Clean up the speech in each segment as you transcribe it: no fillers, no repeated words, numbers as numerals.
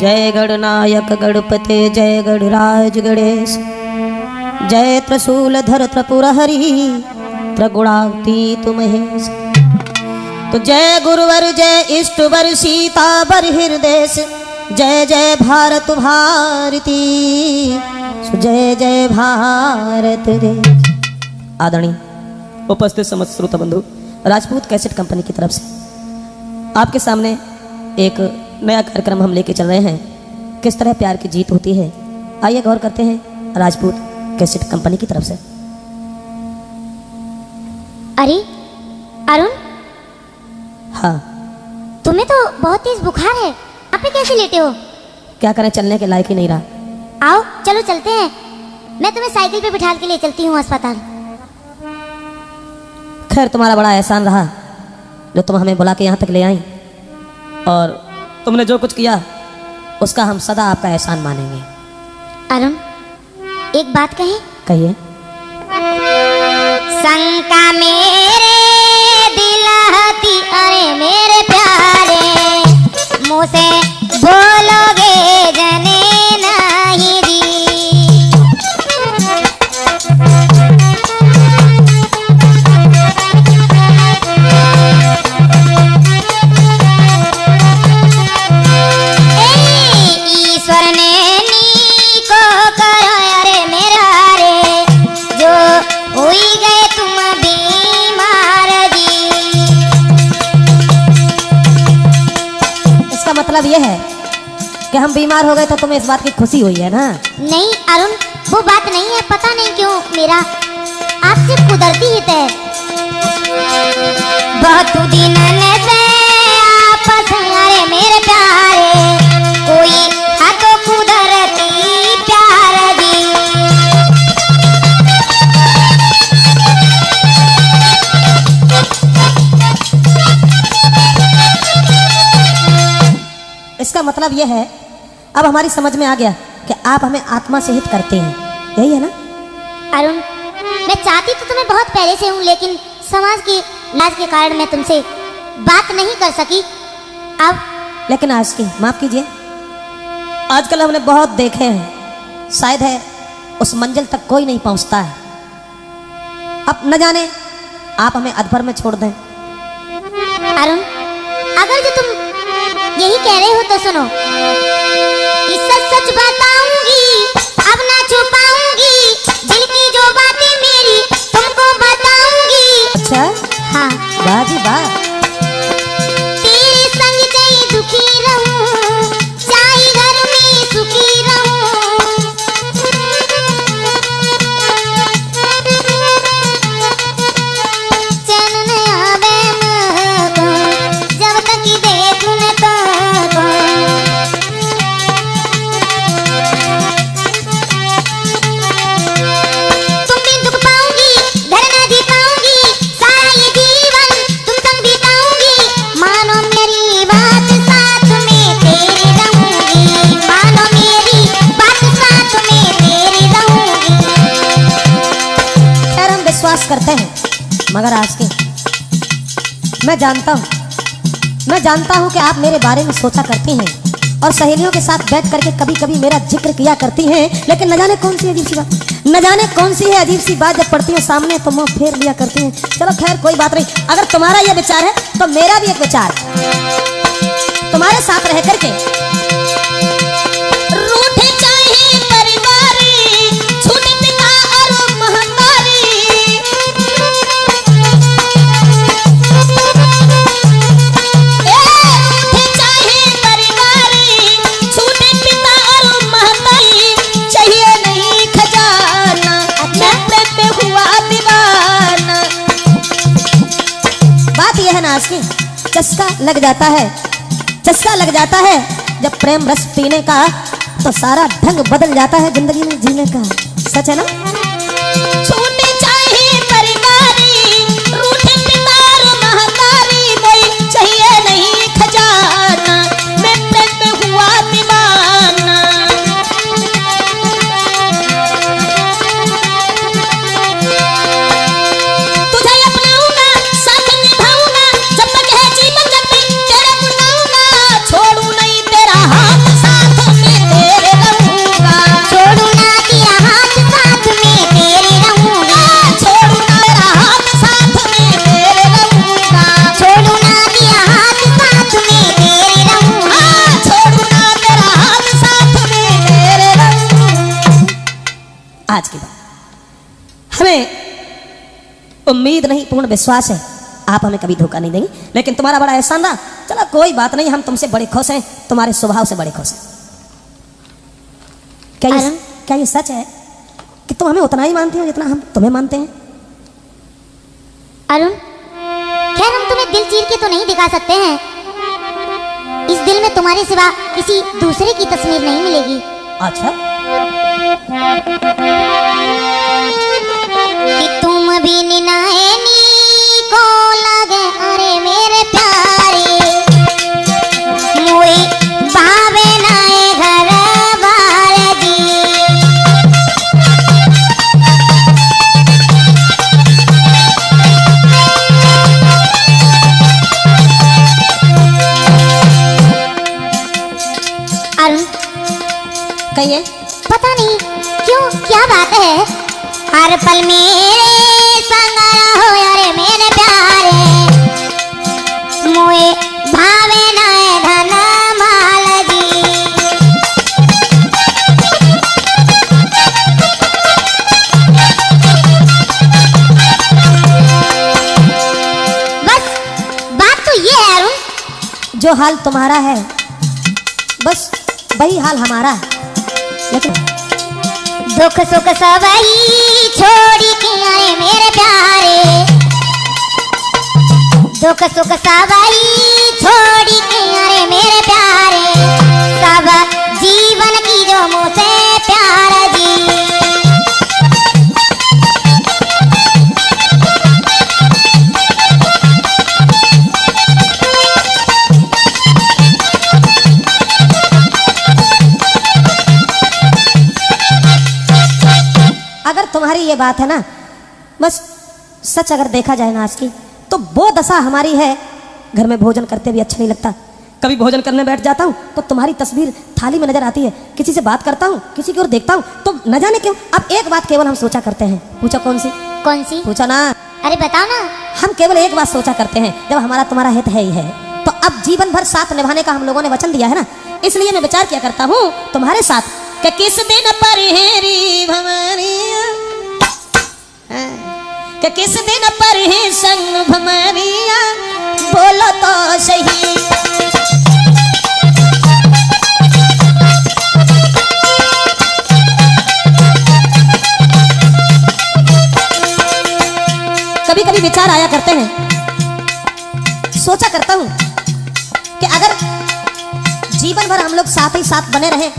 जय गणनायक गणपते जय गणराज गणेश, जय त्रिशूलधर त्रिपुरहरि त्रिगुणातीत महेश। तो जय गुरुवर जय इष्टवर सीतावर हृदय, जय जय भारत भारती, जय जय भारत देश। आदरणीय उपस्थित समस्त श्रोता बंधु, राजपूत कैसेट कंपनी की तरफ से आपके सामने एक नया कार्यक्रम हम लेके चल रहे हैं। किस तरह प्यार की जीत होती है, आइए गौर करते हैं राजपूत कैसेट कंपनी की तरफ से। अरे अरुण, हाँ तुम्हें तो बहुत तेज बुखार है, आप पे कैसे लेटे हो? क्या करें, चलने के लायक ही नहीं रहा। आओ चलो चलते हैं, मैं तुम्हें साइकिल पे बिठा के ले चलती हूँ अस्पताल। खैर तुम्हारा बड़ा एहसान रहा जो तुम हमें बुला के यहाँ तक ले आई, और तुमने जो कुछ किया उसका हम सदा आपका एहसान मानेंगे। अरुण एक बात कहें? कहिए। शंका मेरे दिल हती, अरे मेरे प्यारे मुँह से बोलोगे जने नहीं दी। मतलब ये है कि हम बीमार हो गए तो तुम्हें इस बात की खुशी हुई है ना? नहीं अरुण, वो बात नहीं है। पता नहीं क्यों मेरा आपसे कुदरती हित है। बहुत दिन से आपस अरे मेरे प्यारे, कोई है तो कुदरती प्यार दी। इसका मतलब यह है, अब हमारी समझ में आ गया कि आप हमें आत्मा से हित करते हैं, यही है ना? अरुण मैं चाहती तो तुम्हें बहुत पहले से हूँ, लेकिन समाज की लाज के कारण मैं तुमसे बात नहीं कर सकी। अब लेकिन आज की माफ कीजिए, आजकल हमने बहुत देखे हैं, शायद है उस मंजिल तक कोई नहीं पहुंचता है। अब न जाने आप हमें अधभर में छोड़ दें। अरुण अगर जो तुम यही कह रहे हो तो सुनो, सच सच बताऊंगी, अब ना छुपाऊंगी, दिल की जो बातें मेरी तुमको बताऊंगी। अच्छा हाँ बाजी वाह। तेरे संग कहीं दुखी रहूं, चाहे घर में सुखी रहूं, चैन न आवे मुझको जब तक देखूं न तुमको। तुम बिन दुख पाऊंगी, घर न जी पाऊंगी, सारा ये जीवन तुम संग बिताऊंगी। मानो मेरी बात साथ में तेरी रहूंगी, मानो मेरी बात साथ में तेरी रहूंगी। खैर हम विश्वास करते हैं, मगर आज के मैं जानता हूँ कि आप मेरे बारे में सोचा करती हैं और सहेलियों के साथ बैठ करके कभी कभी मेरा जिक्र किया करती हैं, लेकिन न जाने कौन सी अजीब सी बात, न जाने कौन सी है अजीब सी बात, जब पढ़ती हूँ सामने तो मुंह फेर लिया करती हैं। चलो खैर कोई बात नहीं, अगर तुम्हारा यह विचार है तो मेरा भी एक विचार, तुम्हारे साथ रह करके रूठे चाहे परिवारी, छूटे पिता और महतारी, चस्का लग जाता है जब प्रेम रस पीने का, तो सारा ढंग बदल जाता है जिंदगी में जीने का। सच है ना? छूटे चाहे परिवारी, रूठे पिता और महतारी, कोई चाहिए नहीं खजाना, मैं प्रेम में हुआ दीवाना। तुझे अपनाऊंगा, साथ निभाऊंगा, जब तक है जीवन जब तक तेरा बुलाऊंगा, छोड़ू नहीं तेरा हाथ साथ। आज की बात। हमें उम्मीद नहीं, पूर्ण विश्वास है आप हमें कभी धोखा नहीं देंगे, लेकिन तुम्हारा बड़ा एहसान रहा। चलो कोई बात नहीं, हम तुमसे बड़े खुश हैं, तुम्हारे स्वभाव से बड़े खुश हैं। क्या ये सच है कि तुम हमें उतना ही मानती हो जितना हम तुम्हें मानते हैं? अरुण, खैर हम तुम्हें दिल चीर के तो नहीं दिखा सकते हैं। इस दिल में तुम्हारे सिवा किसी दूसरे की तस्वीर नहीं मिलेगी। अच्छा, कि तुम भी नैनी को लगे अरे मेरे प्यारे, मोए भावे नाए घर बार जी। अरुण, कहिए। पता नहीं क्यों, क्या बात है, हर पल मेरे संग रहो यारे मेरे प्यारे, मोए भावे नाए धन माल जी। बस बात तो ये है अरुण, जो हाल तुम्हारा है बस वही हाल हमारा है, लेकिन दुख सुख सबई छोड़ी के आए मेरे प्यारे, दुख सुख सबई छोड़ी के आए मेरे प्यारे, सब जीवन की जो मुझसे प्यार जी। अगर तुम्हारी ये बात है ना, बस सच अगर देखा जाए ना आज की, तो वो दशा हमारी है, घर में भोजन करते भी अच्छा नहीं लगता। कभी भोजन करने बैठ जाता हूँ तो तुम्हारी तस्वीर थाली में नजर आती है, किसी से बात करता हूँ, किसी की ओर देखता हूँ तो न जाने क्यों अब एक बात केवल हम सोचा करते हैं। पूछो कौन सी? कौन सी? पूछो ना। अरे बताओ ना। हम केवल एक बात सोचा करते हैं, जब हमारा तुम्हारा हित है ही है तो अब जीवन भर साथ निभाने का हम लोगों ने वचन दिया है ना, इसलिए मैं विचार किया करता हूँ तुम्हारे साथ कि किस दिन पर हेरी भमरिया, कि किस दिन पर है संग भमरिया, बोलो तो सही। कभी कभी विचार आया करते हैं, सोचा करता हूं कि अगर जीवन भर हम लोग साथ ही साथ बने रहे,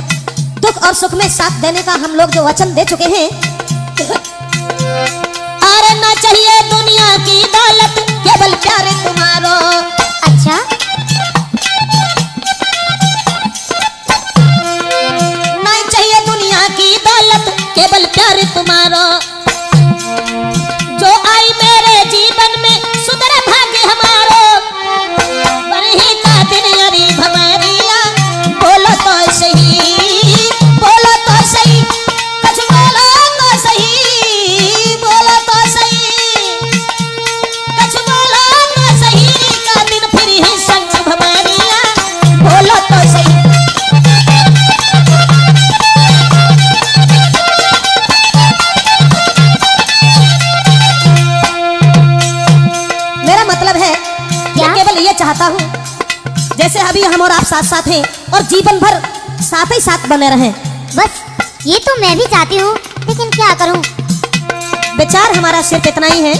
दुख और सुख में साथ देने का हम लोग जो वचन दे चुके हैं, अरे ना चाहिए दुनिया की दौलत केवल प्यार तुम्हारो। अच्छा, नहीं चाहिए दुनिया की दौलत केवल प्यार तुम्हारो, जो आई मेरे जीवन में सुधर भाग्य हमारो, बरही का दिन अरी भमरिया, बोलो तो सही, बोलो तो सही, कुछ बोलो तो सही, बोलो तो सही, कुछ बोलो तो सही, का दिन फिर ही संग भमरिया, बोलो तो सही। मेरा मतलब है क्या? मैं केवल ये चाहता हूँ जैसे अभी हम और आप साथ साथ हैं और जीवन भर साथ ही साथ बने रहें। बस ये तो मैं भी चाहती हूँ, लेकिन क्या करूँ। विचार हमारा सिर्फ इतना ही है,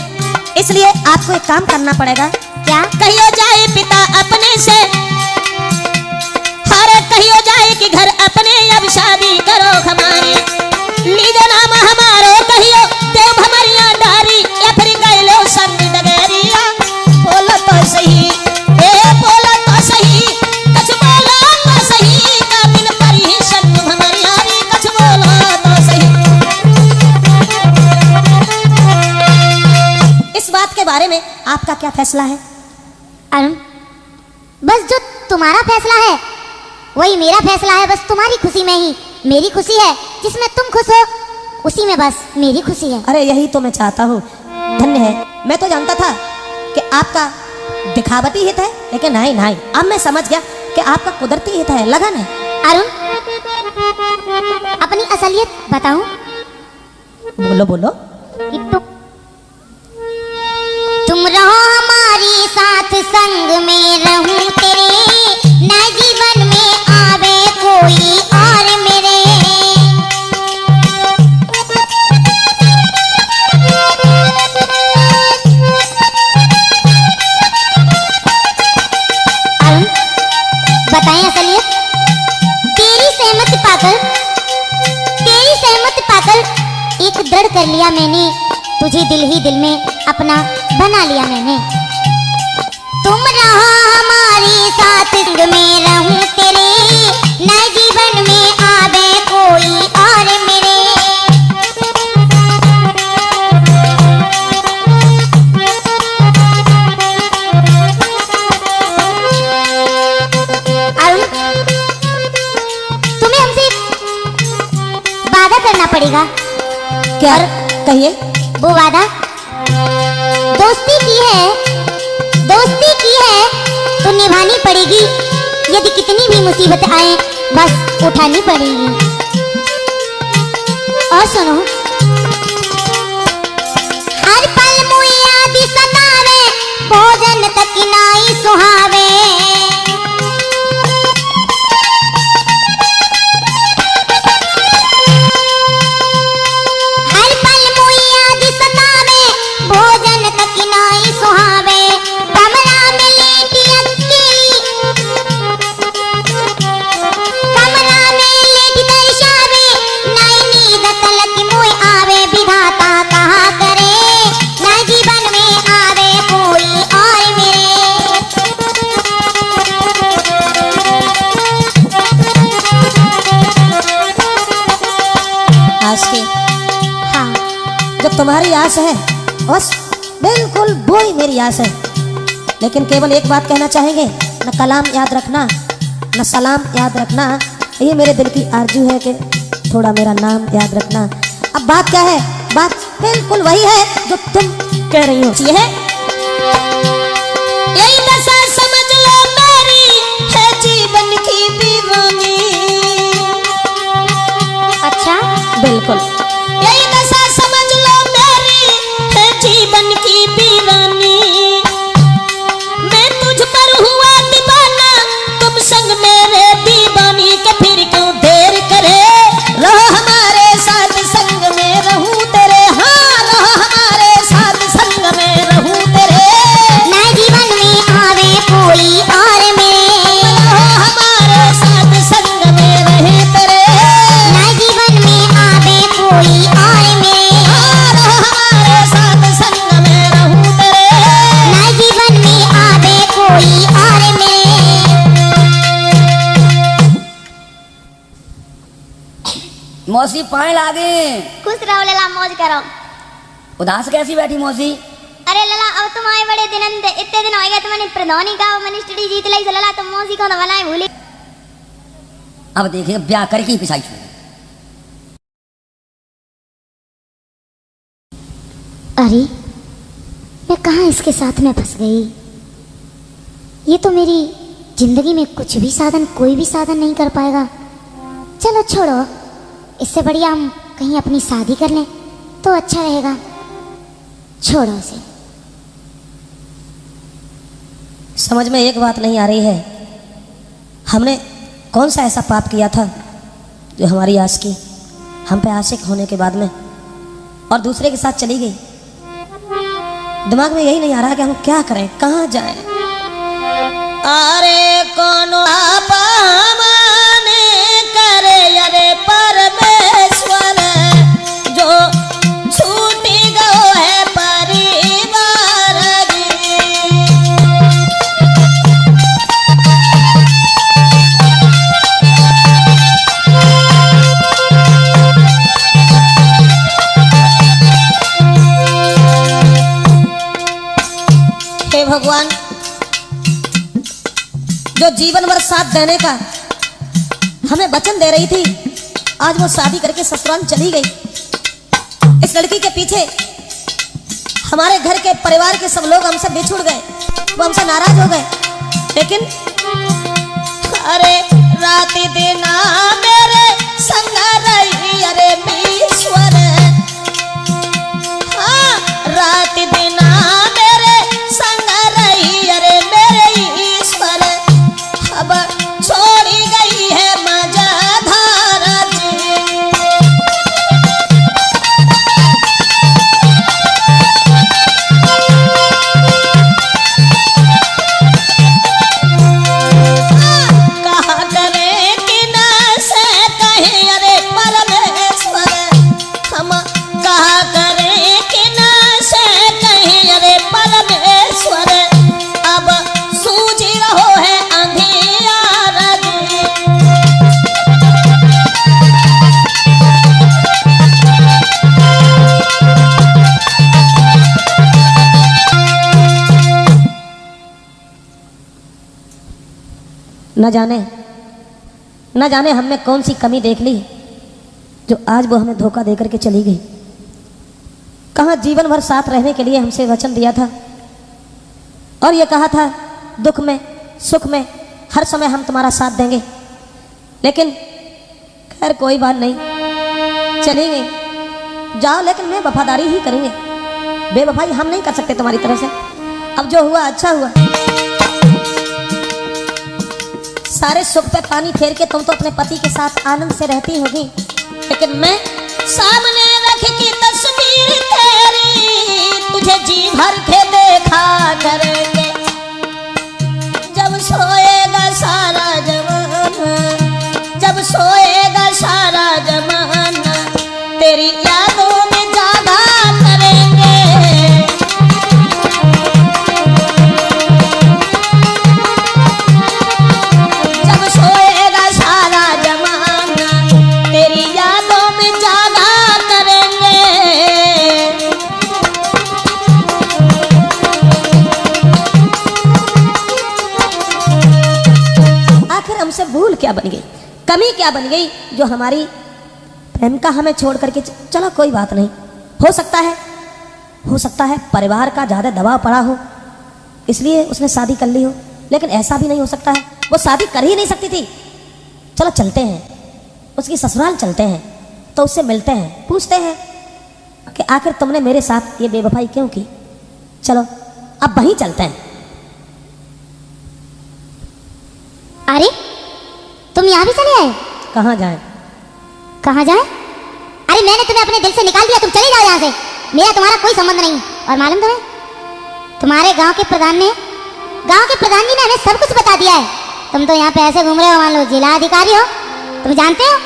इसलिए आपको एक काम करना पड़ेगा। क्या? कहियो जाए पिता अपने से, हर कहियो जाए कि घर अपने अब शादी करो हमारी, लीजो नाम हमारो कहियो देव भमरिया डारी, या फिर गए लो संग डगरिया, बोलो तो सही, ए बोलो तो सही, कुछ बोलो तो सही, का दिन पर ही संग भमरिया री, कुछ बोलो तो सही। इस बात के बारे में आपका क्या फैसला है? अरुण, बस जो तुम्हारा फैसला है वही मेरा फैसला है। बस तुम्हारी खुशी में ही मेरी खुशी है, जिसमें तुम खुश हो उसी में बस मेरी खुशी है। अरे यही तो मैं चाहता हूँ, धन्य है। मैं तो जानता था कि आपका दिखावटी हित है, लेकिन नहीं नहीं, अब मैं समझ गया कि आपका कुदरती हित है, लगन है। अरुण, अपनी असलियत बताऊं? बोलो बोलो। कि तुम रहो हमारी साथ संग में रहूं तेरे, न जीवन में आवे कोई और मेरे। अरुण बताएं असलियत। तेरी सहमति पाकर एक दृढ़ कर लिया मैंने, तुझे दिल ही दिल में अपना बना लिया मैंने। तुम रहो हमारी साथ संग में रहूं तेरे, न जीवन में आवे कोई और मेरे। अरुण तुम्हें हमसे वादा करना पड़ेगा। क्या? कहिए। वो वादा दोस्ती की है तो निभानी पड़ेगी। यदि कितनी भी मुसीबत आए बस उठानी पड़ेगी। और सुनो, हर पल मुई याद सतावे, भोजन तक नाई सुहावे। तुम्हारी आस है बस, बिल्कुल वो ही मेरी आस है। लेकिन केवल एक बात कहना चाहेंगे, न कलाम याद रखना न सलाम याद रखना। ये मेरे दिल की आरजू है कि थोड़ा मेरा नाम याद रखना। अब बात क्या है? बात बिल्कुल वही है जो तुम कह रही हो। ये है यही दशा समझ लो मेरी है जीवन की दीवानी। अच्छा बिल्कुल यही दशा समझ लो मेरी है जीवन की वीरानी। मैं तुझ पर हुआ दीवाना, तुम संग मेरे दीवानी के फिर क्यों देर करे। रहो हमारे साथ संग में रहूं तेरे, हाँ रहो हमारे साथ संग में रहूं तेरे। न जीवन में आवे कोई और मेरे, रहो हमारे साथ संग में रहे तेरे। न जीवन में आवे कोई और मेरे, हाँ रहो हमारे साथ संग में रहूं तेरे। न जीवन में आवे कोई और मेरे। मौसी पाए लागे। खुश रहो लला, मौज करो। उदास कैसी बैठी मौसी? अरे लला अब तुम आए बड़े दिन, इतने दिन हो गए तुमने प्रधानी का मिनिस्ट्री जीत लाई लला, तुम मौसी को तो बनाए भूली। अब देखिए ब्याह करके ही पिछाई छोड़। अरे मैं कहाँ इसके साथ में फंस गई। ये तो मेरी जिंदगी में कुछ भी साधन, कोई भी साधन नहीं कर पाएगा। चलो छोड़ो, इससे बढ़िया हम कहीं अपनी शादी कर लें तो अच्छा रहेगा। छोड़ो उसे। समझ में एक बात नहीं आ रही है, हमने कौन सा ऐसा पाप किया था जो हमारी आस की हम पे आशिक होने के बाद में और दूसरे के साथ चली गई। दिमाग में यही नहीं आ रहा कि हम क्या करें, कहाँ जाएं। अरे कौन आपा माने करे अरे परमेश्वर, जो छूटी गो है परिवार रे। हे भगवान, जो जीवन भर साथ देने का हमें वचन दे रही थी, आज वो शादी करके ससुराल चली गई। इस लड़की के पीछे हमारे घर के परिवार के सब लोग हमसे बिछुड़ गए, वो हमसे नाराज हो गए। लेकिन अरे रात दिन मेरे संग रही अरे ईश्वर, न जाने हम में कौन सी कमी देख ली जो आज वो हमें धोखा दे करके चली गई। कहाँ जीवन भर साथ रहने के लिए हमसे वचन दिया था और ये कहा था दुख में सुख में हर समय हम तुम्हारा साथ देंगे, लेकिन खैर कोई बात नहीं, चली गई। जाओ, लेकिन मैं वफादारी ही करेंगे, बेवफाई हम नहीं कर सकते तुम्हारी तरह से। अब जो हुआ अच्छा हुआ। सारे सुख पे पानी फेर के तुम तो अपने पति के साथ आनंद से रहती होगी, लेकिन मैं सामने रख की तस्वीर तेरी तुझे जी भर के देखा करेंगे। जब सोएगा सारा जमाना, जब सोएगा सारा जमाना तेरी यादों में जागा करेंगे। जब सोएगा सारा जमाना तेरी यादों में जागा करेंगे। आखिर हमसे भूल क्या बन गई, कमी क्या बन गई जो हमारी प्रेम का हमें छोड़ करके चलो कोई बात नहीं, हो सकता है परिवार का ज़्यादा दबाव पड़ा हो इसलिए उसने शादी कर ली हो, लेकिन ऐसा भी नहीं हो सकता है, वो शादी कर ही नहीं सकती थी। चलो चलते हैं, उसकी ससुराल चलते हैं, तो उससे मिलते हैं, पूछते हैं कि आखिर तुमने मेरे साथ ये बेवफाई क्यों की। चलो अब वहीं चलते हैं। अरे तुम यहाँ भी चले आए? कहाँ जाएं? कहाँ जाए? अरे मैंने तुम्हें अपने दिल से निकाल दिया, तुम चले जाओ यहाँ से, मेरा तुम्हारा कोई संबंध नहीं। और मालूम तुम्हें, तुम्हारे गांव के प्रधान जी ने हमें सब कुछ बता दिया है। तुम तो यहाँ पे ऐसे घूम रहे हो मान लो जिला अधिकारी हो। तुम जानते हो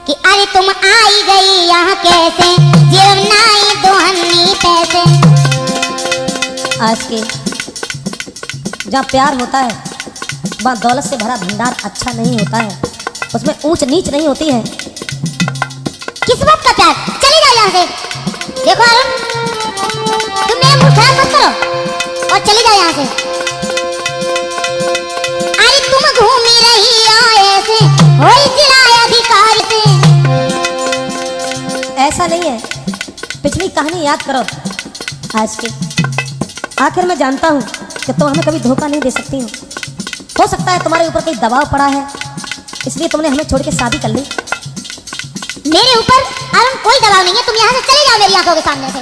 कि अरे तुम आई गई यहाँ कैसे, जीवनाई दोहनी पैसे। आज के जहाँ प्यार होता है वहाँ दौलत से भरा भंडार अच्छा नहीं होता है, उसमें ऊंच नीच नहीं होती है। किस बात का प्यार, चले जाओ यहाँ से। देखो अरुण, तुम मेरा मूड खराब मत करो और चले जाओ यहाँ से। अरे तुम घूमी रही हो ऐसे, होई जिला अधिकारी से। ऐसा नहीं है, पिछली कहानी याद करो आज की। आखिर मैं जानता हूँ कि तुम हमें कभी धोखा नहीं दे सकती हो सकता है तुम्हारे ऊपर कोई दबाव पड़ा है इसलिए तुमने हमें छोड़ के शादी कर ली। मेरे ऊपर अरुण कोई दबाव नहीं है, तुम यहाँ से चले जाओ मेरी आंखों के सामने से।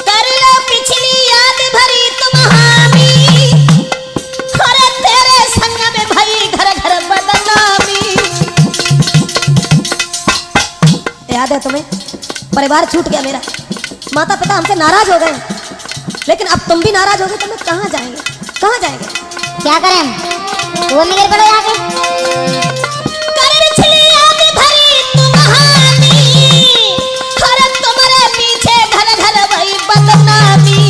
कर लो पिछली याद भरी तुम हामी, अरे तेरे संग में भई घर घर बदनामी। याद है तुम्हें, परिवार छूट गया मेरा, माता पिता हमसे नाराज हो गए, लेकिन अब तुम भी नाराज हो गए तो मैं कहाँ जाएंगे, कहाँ जाएंगे? क्या करें हम, वो मिल पड़ो आके। तुम्हारे पीछे घर घर भई बदनामी।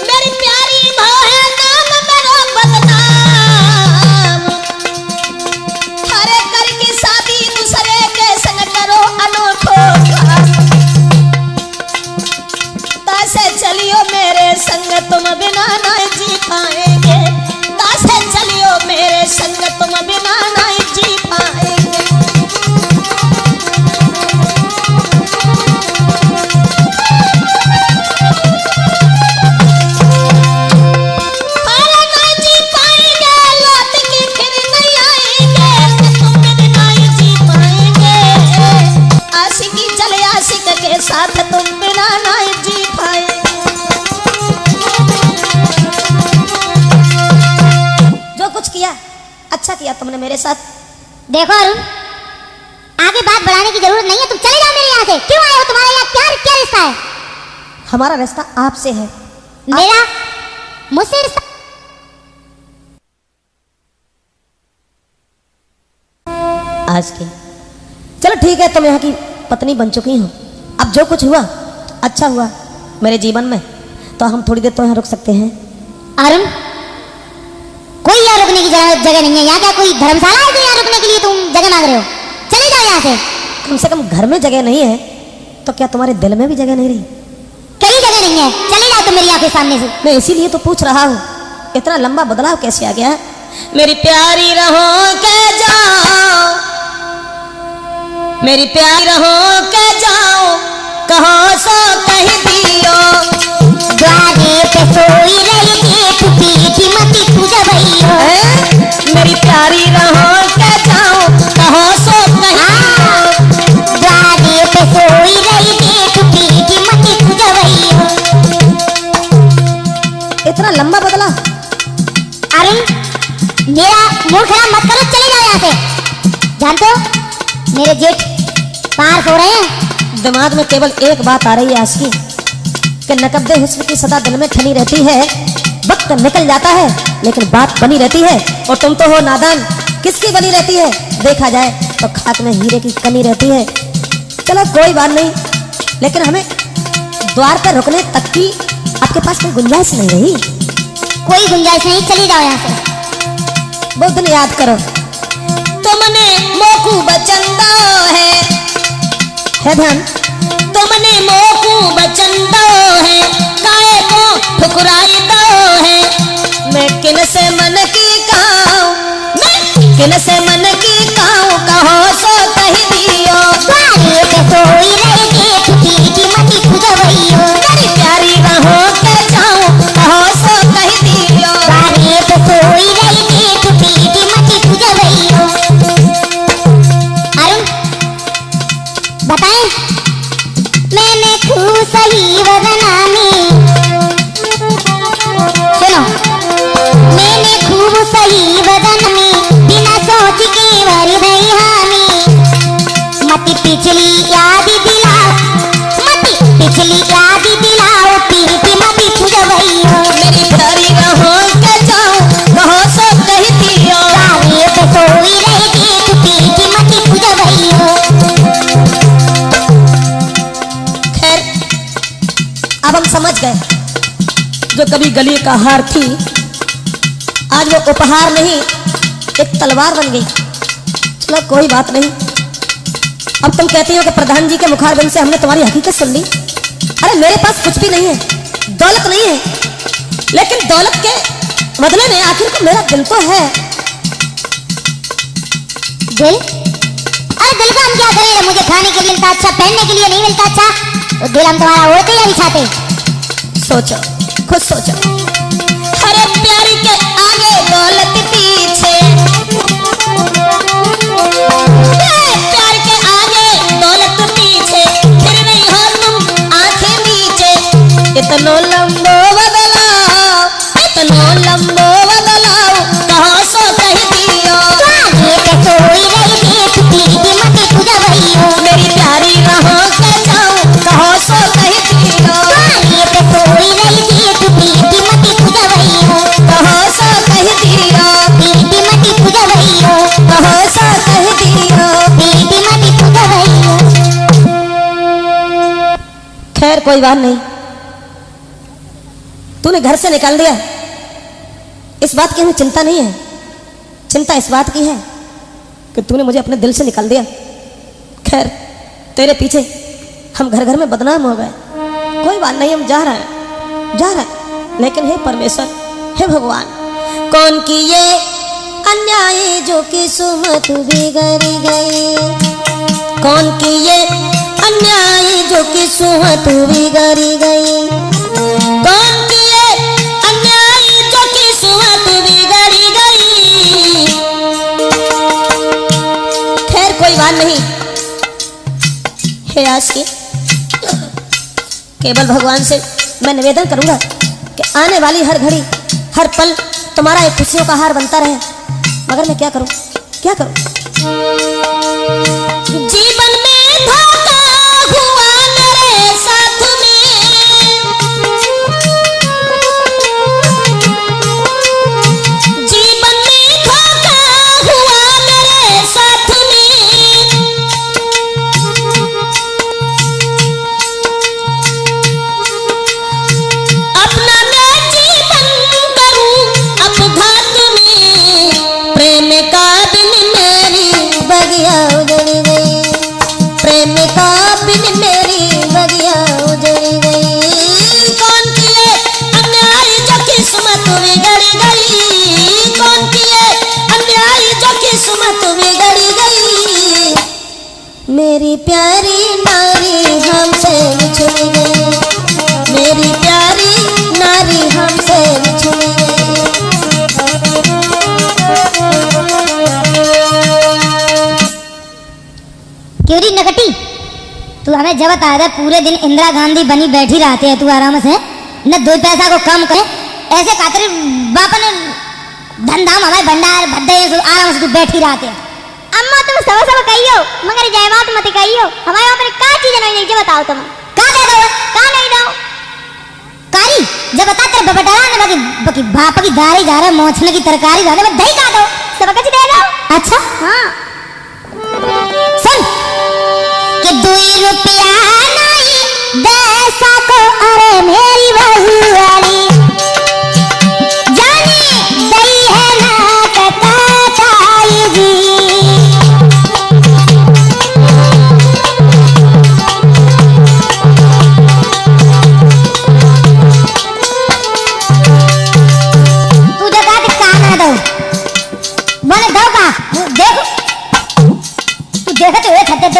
मेरी प्यारी माँ है नाम मेरा बदनाम। हरे करके शादी दूसरे के संग करो अनोखो तासे चलियो मेरे संग तुम बिना ना जी पाएंगे। तासे चलियो मेरे संग तुम बिना ना जी पाएंगे। साथ तुम बिना ना जी पाएंगे। जो कुछ किया अच्छा किया तुमने मेरे साथ। देखो अरुण, आगे बात बढ़ाने की जरूरत नहीं है, तुम चले जाओ मेरे यहाँ से। क्यों आए हो, तुम्हारा यहाँ प्यार क्या रिश्ता है? हमारा रिश्ता आपसे है। मेरा मुझसे रिश्ता? आज के चलो ठीक है, तुम यहाँ की पत्नी बन चुकी हो, अब जो कुछ हुआ अच्छा हुआ मेरे जीवन में, तो हम थोड़ी देर तो यहाँ रुक सकते हैं। अरुण, कोई यहाँ रुकने की जगह नहीं है। यहाँ क्या कोई धर्मशाला है जो यहाँ रुकने के लिए तुम जगह मांग रहे हो? चले जाओ यहाँ से। कम से कम घर में जगह नहीं है तो क्या तुम्हारे दिल में भी जगह नहीं रही? कहीं जगह नहीं है, चले जाओ तुम मेरी आंखें सामने से। मैं इसीलिए तो पूछ रहा हूँ, इतना लंबा बदलाव कैसे आ गया है? मेरी प्यारी रहो के जाओ, मेरी प्यारी रहो के जाओ, कहो सो कह दियो। द्वारे पे सोई रही जेठ पीठी मती पूजबैयो। मेरी प्यारी रहो के जाओ, कहो सो कह दियो। द्वारे पे सोई रही जेठ पीठी मती पूजबैयो। इतना लंबा बदला? अरुण, मेरा मूड खराब मत करो, चले जाओ यहाँ से। जानते हो मेरे जेठ बाहर सो रहे हैं। दिमाग में केवल एक बात आ रही है आशिकी, कि नकब्दे हुस्न की सदा दिल में ठनी रहती है। वक्त निकल जाता है लेकिन बात बनी रहती है, और तुम तो हो नादान, किसकी बनी रहती है? देखा जाए तो खाक में हीरे की कमी रहती है। चलो कोई बात नहीं, लेकिन हमें द्वार पर रुकने तक की आपके पास कोई गुंजाइश नहीं रही? कोई गुंजाइश नहीं, चली जाओ यहाँ से। बहुत दिन याद करो, तुमने मोकू बचंदा है ध्यान, तुमने मोकू बचंदा है, काए को ठुकराई दो है। मैं किन से मन की कहूँ, मैं किन से मन की कहूँ, कहो सो कह दियो। द्वारे पे सोई रही जेठ पीठी मती पूजबैयो। मेरी प्यारी रहो के जाऊँ, कहो सो कह दियो। द्वारे पे सोई रही जेठ पीठी मती पूजबैयो। अरुण, बताएं, मैंने खूब सही वदना में, सुनो, मैंने खूब सही वदन में बिना सोच के भर गई हामी। मती पिछली याद दिलाओ, मती पिछली याद दिलाओ, पीठी मती पूजबैयो। मेरी प्यारी रहो के जाऊँ, कहो सो कह दियो। द्वारे पे सोई रही जेठ पीठी मती पूजबैयो। खैर, अब हम समझ गए, जो कभी गली का हार थी आज वो उपहार नहीं एक तलवार बन गई। चलो कोई बात नहीं, अब तुम कहती हो कि प्रधान जी के मुखारबिंद से हमने तुम्हारी हकीकत सुन ली। अरे मेरे पास कुछ भी नहीं है, दौलत नहीं है, लेकिन दौलत के बदले में आखिर को मेरा दिल तो है। दिल? अरे दिल का हम क्या करें? मुझे खाने के लिए मिलता अच्छा, पहनने के लिए नहीं मिलता अच्छा, तो दिल हम तुम्हारा ओढ़ते या बिछाते? सोचो, खुद सोचो। अरे प्यारी के आगे दौलत पीछे, प्यार के आगे दौलत पीछे, फिर नहीं हो तुम आंखें नीचे। इतनो लंबो बदलाओ, इतनो लंबो बदलाओ, कहो सो कह दियो। द्वारे पे सोई रही जेठ पीठी मती पूजबैयो। मेरी प्यारी रहो के जाऊँ, कहो सो कह दियो। द्वारे पे सोई रही जेठ पीठी मती पूजबैयो। कहो सो कह दियो। पीठी मती पूजबैयो। कहो सो कह दियो। पीठी मती पूजबैयो। खैर कोई बात नहीं, तूने घर से निकाल दिया, इस बात की हमें चिंता नहीं है। चिंता इस बात की है कि तूने मुझे अपने दिल से निकाल दिया। खैर तेरे पीछे हम घर घर में बदनाम हो गए, कोई बात नहीं, हम जा रहे हैं, जा रहे हैं। लेकिन हे परमेश्वर, हे भगवान, कौन की ये अन्याय जो किस्मत बिगड़ गई, कौन की ये अन्याय जो किस्मत बिगड़ गई, कौन की ये अन्याय जो किस्मत बिगड़ गई। खैर कोई बात नहीं, हे आशिकी, केवल भगवान से मैं निवेदन करूंगा कि आने वाली हर घड़ी हर पल तुम्हारा एक खुशियों का हार बनता रहे। मगर मैं क्या करूं, क्या करूं? जीवन में धोखा हुआ मेरे साथ में, जीवन में धोखा हुआ मेरे साथ में। अपना मैं जीवन करूं अपघात में, प्रेम का बिन मेरी बगिया उजड़ गई। बता दे पूरे दिन इंदिरा गांधी बनी बैठी रहती है तू आराम से न 2 पैसा को कम करे ऐसे खातिर बापन धंधा हमारे भंडार भद्दे आराम से तू बैठी रहती है। अम्मा तुम सब कहियो मगर जय बात मत कहियो हमारे वहां पर का चीज नहीं जे बताओ तुम का दे दो का नहीं दो कारी जब बता तेरे बबटरा ने बाकी बाप की दारी जा रहा मोछने की तरकारी जा रहा दही का दो सब कुछ दे दो। अच्छा हां सुन कि 2 रुपया नहीं देसा को अरे मेरी बहू वाली जाने दई है ना कताई जी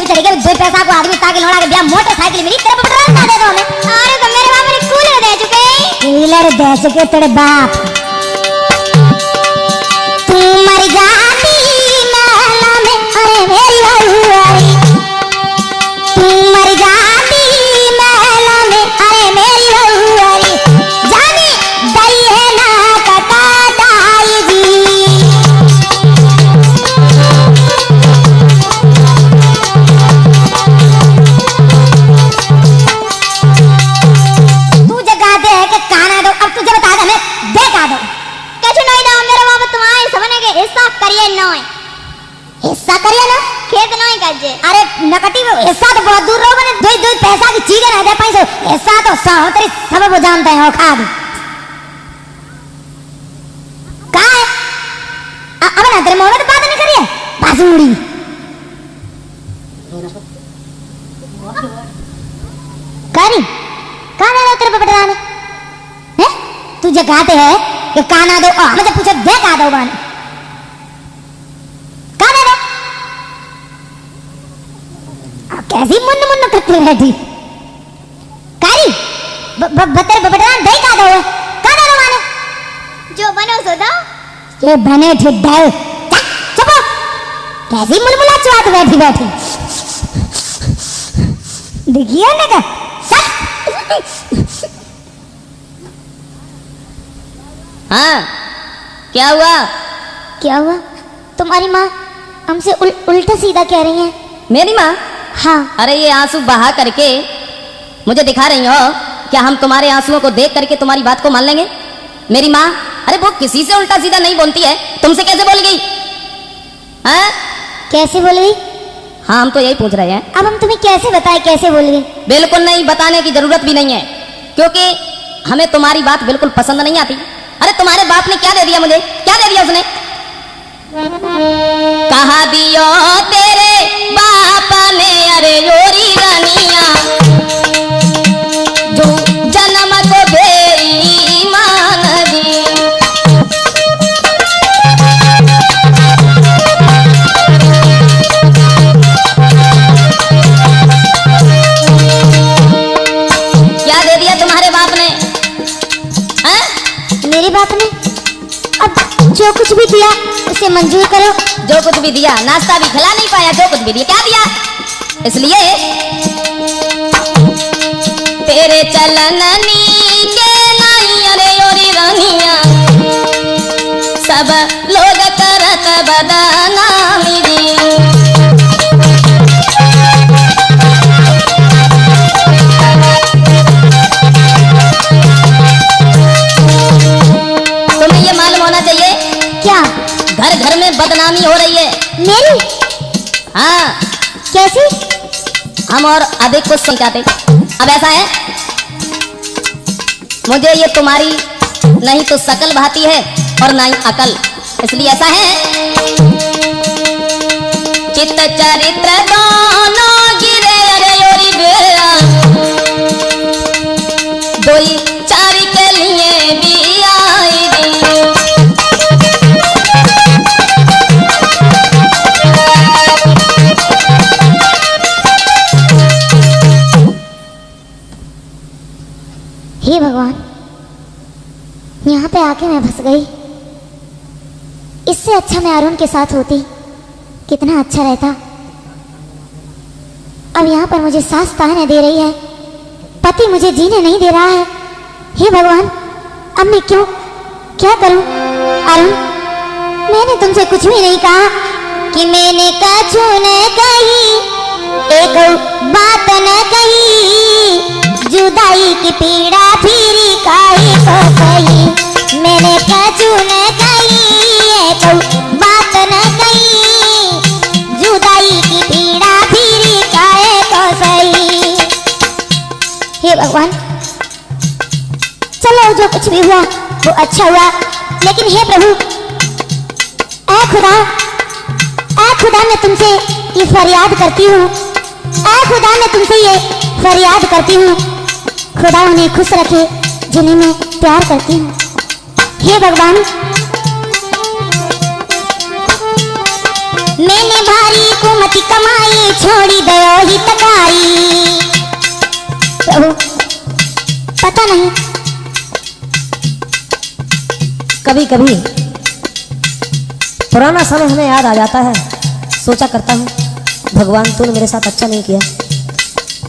चढ़ गया 2 पैसा को आदमी ताकि लौड़ा के बिया मोटरसाइकिल मिली तेरे पेट्रोल का दे दो हमें। अरे तो मेरे बाप ने कूलर दे चुके कूलर दे चुके तेरे बाप तू मर जाती महला में अरे मेरी बहू तू मर जाती महला में अरे मेरी बहू जाने दई है ना कटाई जी हिस्सा करिए ना खेत नहीं करजे। अरे नकटी में हिस्सा तो बहुत दूर रहो मैंने 2 पैसा की चीजें रह जाए पैसे हिस्सा तो साहौतरी सब वो जानते हैं औखा भी का है अब ना तेरे मोहब्बत बात नहीं करिए बासूड़ी करी काना दो तेरे बबड़ा ने हैं तुझे कहते हैं कि काना दो मुझे पूछो दे का दो बाने कैसी मुन्न मुन्न करती रहती कारी बतर बबड़ा दे का दो का दो माने जो बनो सो दो ये बने थे दे चुप कैसी मुलमुला चुआत बैठी बैठी देखिए ना का हाँ क्या हुआ क्या हुआ तुम्हारी माँ हमसे उल्टा सीधा कह रही है। मेरी माँ? हाँ। अरे ये आंसू बहा करके मुझे दिखा रही हो क्या हम तुम्हारे आंसुओं को देख करके तुम्हारी बात को मान लेंगे? मेरी माँ अरे वो किसी से उल्टा सीधा नहीं बोलती है, तुमसे कैसे बोल गई? हाँ कैसे बोल गई? हाँ हम तो यही पूछ रहे हैं। अब हम तुम्हें कैसे बताएं कैसे बोल गई? बिल्कुल नहीं, बताने की जरूरत भी नहीं है क्योंकि हमें तुम्हारी बात बिल्कुल पसंद नहीं आती। अरे तुम्हारे बाप ने क्या दे दिया मुझे? क्या दे दिया उसने? कहा दियो तेरे बाप ने अरे योरी रानिया जो जन्म को बेईमान दी। क्या दे दिया तुम्हारे बाप ने? हैं? मेरे बाप ने अब जो कुछ भी दिया उसे मंजूर करो। जो कुछ भी दिया, नाश्ता भी खिला नहीं पाया, जो कुछ भी दिया क्या दिया? इसलिए तेरे चलननी के नहीं अरे योरी रानिया सब लोग करत बदनामी दी। तुम्हें ये मालूम होना चाहिए क्या? घर घर में बदनामी हो रही है। मेरी? हाँ। कैसी? हम और अधिक कुछ नहीं चाहते। अब ऐसा है मुझे ये तुम्हारी नहीं तो शकल भाती है और ना ही अकल, इसलिए ऐसा है चित्त चरित्र दोनों गिरे अरे योरी बेरा दोई चारी के लिए भी आई दी। हे भगवान, यहाँ पे आके मैं फंस गई। इससे अच्छा मैं अरुण के साथ होती, कितना अच्छा रहता। अब यहाँ पर मुझे सांस ताने दे रही है, पति मुझे जीने नहीं दे रहा है। हे भगवान, अब मैं क्या करूं? अरुण, मैंने तुमसे कुछ भी नहीं कहा कि मैंने कछु न कही, एक बात न कही, जुदाई की पीड़ा फिरी काहे को सही। मैंने कछु न कही, एक बात न कही, जुदाई की पीड़ा फिरी काहे को सही। हे भगवान, चलो जो कुछ भी हुआ वो अच्छा हुआ, लेकिन हे प्रभु, ऐ खुदा मैं तुमसे ये फरियाद करती हूँ, ऐ खुदा मैं तुमसे ये फरियाद करती हूँ, खुदा उन्हें खुश रखे जिन्हें मैं प्यार करती हूँ। हे भगवान, मैंने भारी कुमति कमाई, छोड़ी दयो ही तकारी। प्रभु, पता नहीं, कभी कभी पुराना समय हमें याद आ जाता है। सोचा करता हूँ, भगवान तूने मेरे साथ अच्छा नहीं किया।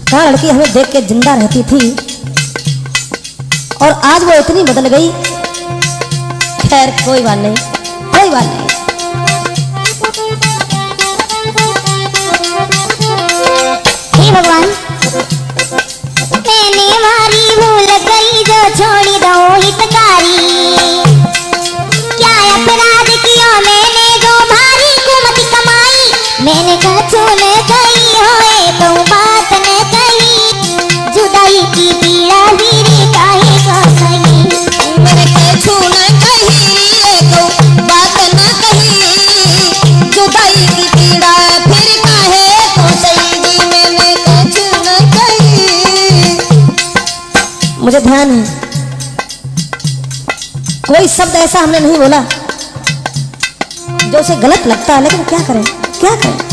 कहाँ लड़की हमें देख के जिंदा रहती थी और आज वो इतनी बदल गई। खैर कोई बात नहीं, कोई बात नहीं। हे भगवान, मैंने मारी भूल गई जो छोड़ी दो हितकारी। क्या अपराध किया मैंने जो भारी कुमति कमाई। मैंने कछु न कही होए तो बात न कही, जुदाई की पीड़ा फिरी काहे को सही। मैंने कछु न कही, तो बात न कही, जुदाई की पीड़ा फिर काहे को सही। मैंने कछु न कही। मुझे ध्यान है, कोई शब्द ऐसा हमने नहीं बोला जो उसे गलत लगता है, लेकिन क्या करें, क्या करें।